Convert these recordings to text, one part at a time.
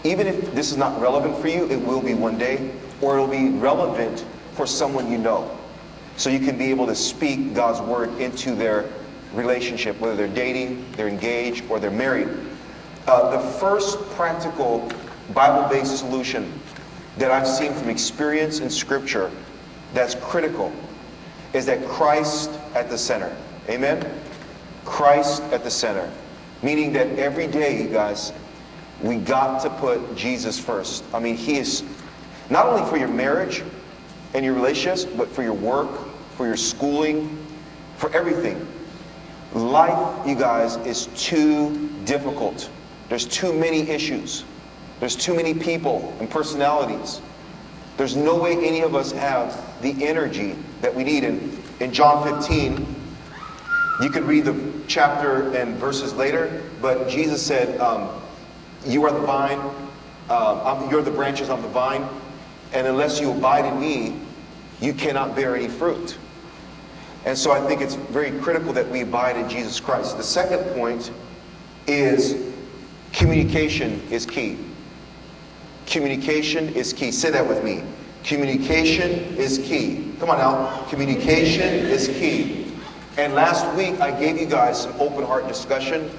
even if this is not relevant for you, it will be one day, or it'll be relevant for someone you know. So you can be able to speak God's word into their relationship, whether they're dating, they're engaged, or they're married. The first practical Bible-based solution that I've seen from experience in Scripture that's critical is that Christ at the center. Amen? Christ at the center. Meaning that every day, you guys, we got to put Jesus first. I mean, He is not only for your marriage and your relationships, but for your work, for your schooling, for everything. Life, you guys, is too difficult. There's too many issues. There's too many people and personalities. There's no way any of us have the energy that we need. In John 15, you could read the chapter and verses later, but Jesus said, you are the vine, you're the branches, I'm the vine, and unless you abide in me, you cannot bear any fruit. And so I think it's very critical that we abide in Jesus Christ. The second point is communication is key. Communication is key. Say that with me. Communication is key. Come on now. Communication is key. And last week I gave you guys some open heart discussion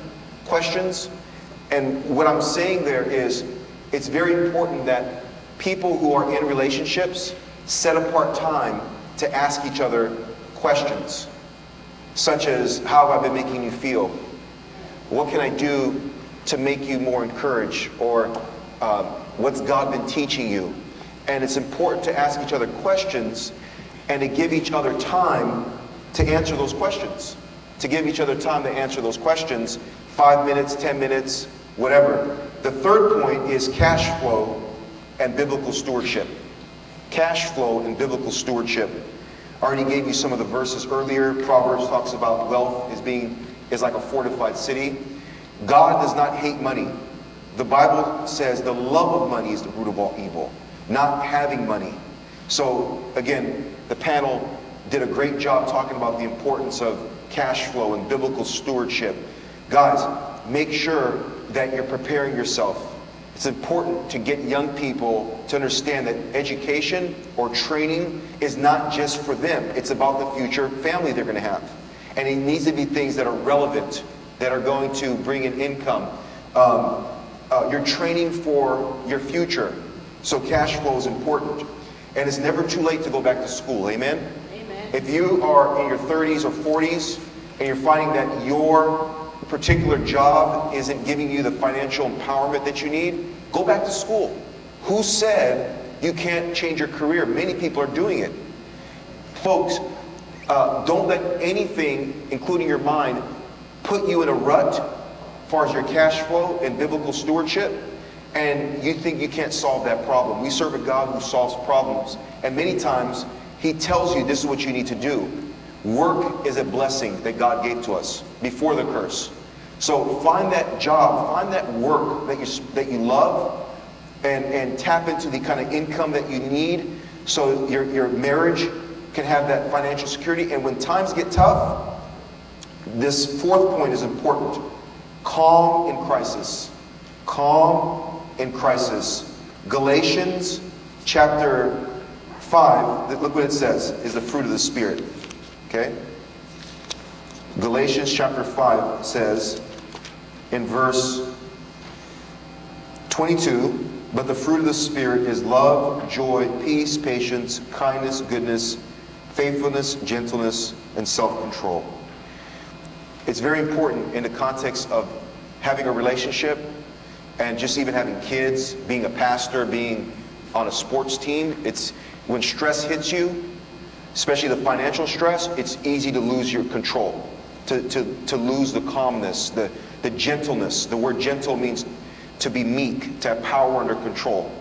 questions. And what I'm saying there is it's very important that people who are in relationships set apart time to ask each other questions. Such as, how have I been making you feel? What can I do to make you more encouraged? Or what's God been teaching you? And it's important to ask each other questions and to give each other time to answer those questions. To give each other time to answer those questions. 5 minutes, 10 minutes, whatever. The third point is cash flow and biblical stewardship. Cash flow and biblical stewardship. I already gave you some of the verses earlier. Proverbs talks about wealth is like a fortified city. God does not hate money. The Bible says the love of money is the root of all evil. Not having money. So again, the panel did a great job talking about the importance of cash flow and biblical stewardship. Guys, make sure that you're preparing yourself. It's important to get young people to understand that education or training is not just for them. It's about the future family they're going to have. And it needs to be things that are relevant, that are going to bring in income. You're training for your future. So cash flow is important. And it's never too late to go back to school. Amen? Amen. If you are in your 30s or 40s and you're finding that your particular job isn't giving you the financial empowerment that you need, go back to school. Who said you can't change your career? Many people are doing it. Folks, don't let anything, including your mind, put you in a rut as far as your cash flow and biblical stewardship, and you think you can't solve that problem. We serve a God who solves problems, and many times He tells you this is what you need to do. Work is a blessing that God gave to us before the curse. So find that job, find that work that you love, and tap into the kind of income that you need so your marriage can have that financial security. And when times get tough, this fourth point is important. Calm in crisis. Calm in crisis. Galatians chapter 5, look what it says, is the fruit of the Spirit. Okay? Galatians chapter 5 says in verse 22, but the fruit of the Spirit is love, joy, peace, patience, kindness, goodness, faithfulness, gentleness, and self-control. It's very important in the context of having a relationship and just even having kids, being a pastor, being on a sports team. It's when stress hits you, especially the financial stress, it's easy to lose your control, to lose the calmness, the gentleness. The word gentle means to be meek, to have power under control.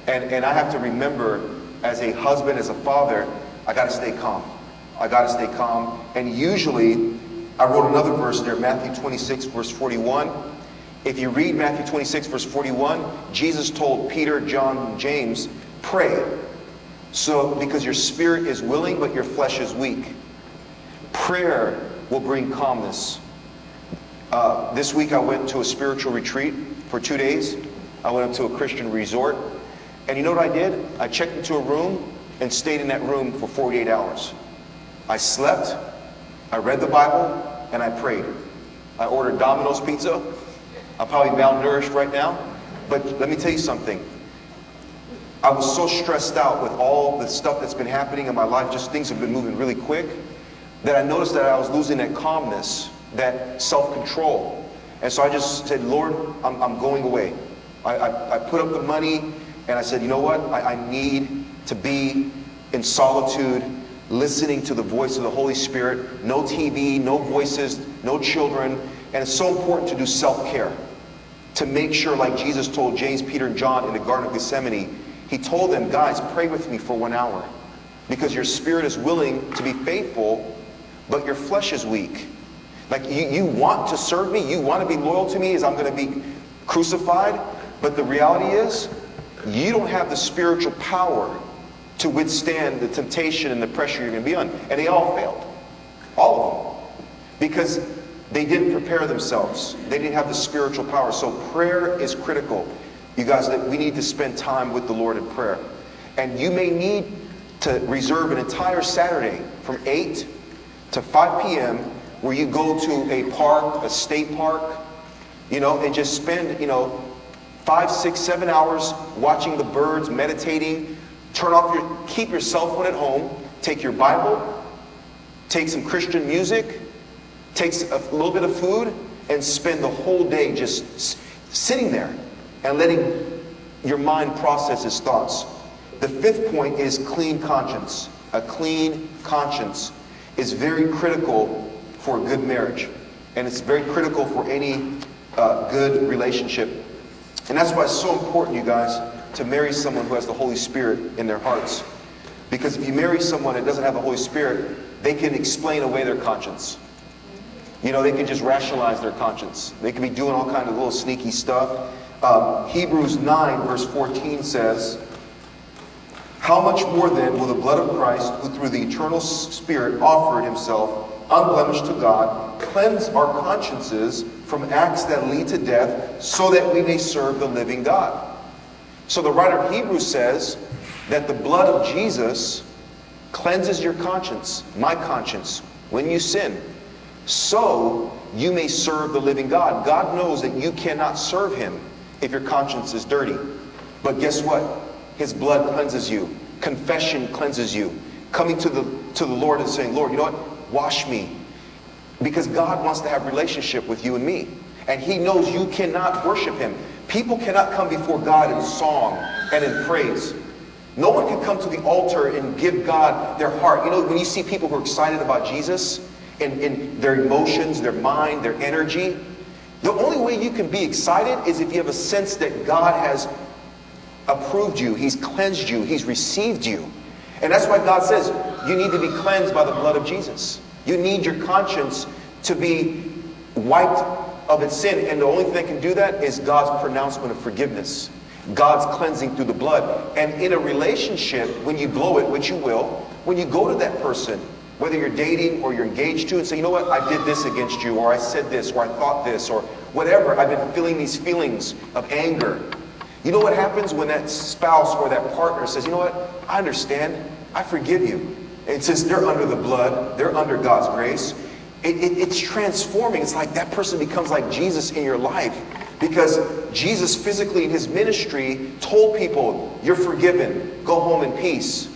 And I have to remember, as a husband, as a father, I got to stay calm. I got to stay calm. And usually, I wrote another verse there, Matthew 26, verse 41. If you read Matthew 26, verse 41, Jesus told Peter, John, and James, pray. So, because your spirit is willing, but your flesh is weak. Prayer will bring calmness. This week I went to a spiritual retreat for 2 days, I went up to a Christian resort. And you know what I did? I checked into a room and stayed in that room for 48 hours. I slept, I read the Bible, and I prayed. I ordered Domino's pizza. I'm probably malnourished right now. But let me tell you something. I was so stressed out with all the stuff that's been happening in my life, just things have been moving really quick, that I noticed that I was losing that calmness, that self-control. And so I just said, Lord, I'm going away. I put up the money and I said, you know what? I need to be in solitude, listening to the voice of the Holy Spirit. No TV, no voices, no children. And it's so important to do self-care. To make sure, like Jesus told James, Peter, and John in the Garden of Gethsemane, he told them, guys, pray with me for 1 hour. Because your spirit is willing to be faithful, but your flesh is weak. Like you want to serve me, you want to be loyal to me as I'm going to be crucified. But the reality is, you don't have the spiritual power to withstand the temptation and the pressure you're going to be on. And they all failed. All of them. Because they didn't prepare themselves. They didn't have the spiritual power. So prayer is critical. You guys, that we need to spend time with the Lord in prayer. And you may need to reserve an entire Saturday from 8 to 5 p.m. where you go to a park, a state park, and just spend, 5, 6, 7 hours watching the birds, meditating. Keep your cell phone at home. Take your Bible. Take some Christian music. Take a little bit of food and spend the whole day just sitting there and letting your mind process its thoughts. The fifth point is clean conscience. A clean conscience is very critical for a good marriage. And it's very critical for any good relationship. And that's why it's so important, you guys, to marry someone who has the Holy Spirit in their hearts. Because if you marry someone that doesn't have the Holy Spirit, they can explain away their conscience. They can just rationalize their conscience. They can be doing all kinds of little sneaky stuff. Hebrews 9 verse 14 says, how much more then will the blood of Christ, who through the eternal Spirit offered himself unblemished to God, cleanse our consciences from acts that lead to death, so that we may serve the living God. So the writer of Hebrews says that the blood of Jesus cleanses your conscience, my conscience, when you sin, so you may serve the living God. God knows that you cannot serve him if your conscience is dirty. But guess what? His blood cleanses you. Confession cleanses you. Coming to the Lord and saying, Lord, you know what? Wash me. Because God wants to have a relationship with you and me. And he knows you cannot worship him. People cannot come before God in song and in praise. No one can come to the altar and give God their heart. When you see people who are excited about Jesus, in their emotions, their mind, their energy, the only way you can be excited is if you have a sense that God has approved you, he's cleansed you, he's received you. And that's why God says you need to be cleansed by the blood of Jesus. You need your conscience to be wiped of its sin. And the only thing that can do that is God's pronouncement of forgiveness. God's cleansing through the blood. And in a relationship, when you blow it, which you will, when you go to that person, whether you're dating or you're engaged to, and say, you know what, I did this against you, or I said this, or I thought this, or whatever, I've been feeling these feelings of anger. You know what happens when that spouse or that partner says, you know what, I understand, I forgive you. And since they're under the blood, they're under God's grace, it's transforming. It's like that person becomes like Jesus in your life. Because Jesus physically in his ministry told people, you're forgiven, go home in peace.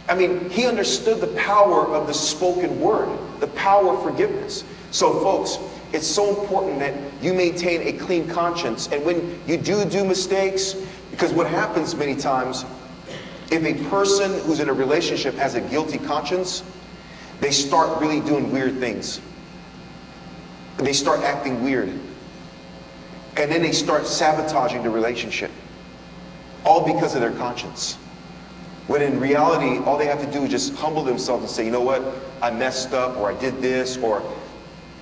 I mean, he understood the power of the spoken word, the power of forgiveness. So folks, it's so important that you maintain a clean conscience. And when you do mistakes, because what happens many times, if a person who's in a relationship has a guilty conscience, they start really doing weird things. They start acting weird. And then they start sabotaging the relationship. All because of their conscience. When in reality, all they have to do is just humble themselves and say, you know what, I messed up, or I did this, or,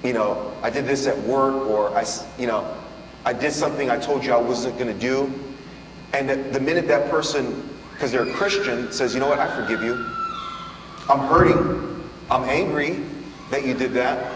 I did this at work, or I did something I told you I wasn't going to do. And the minute that person, because they're a Christian, says, you know what, I forgive you. I'm hurting. I'm angry that you did that.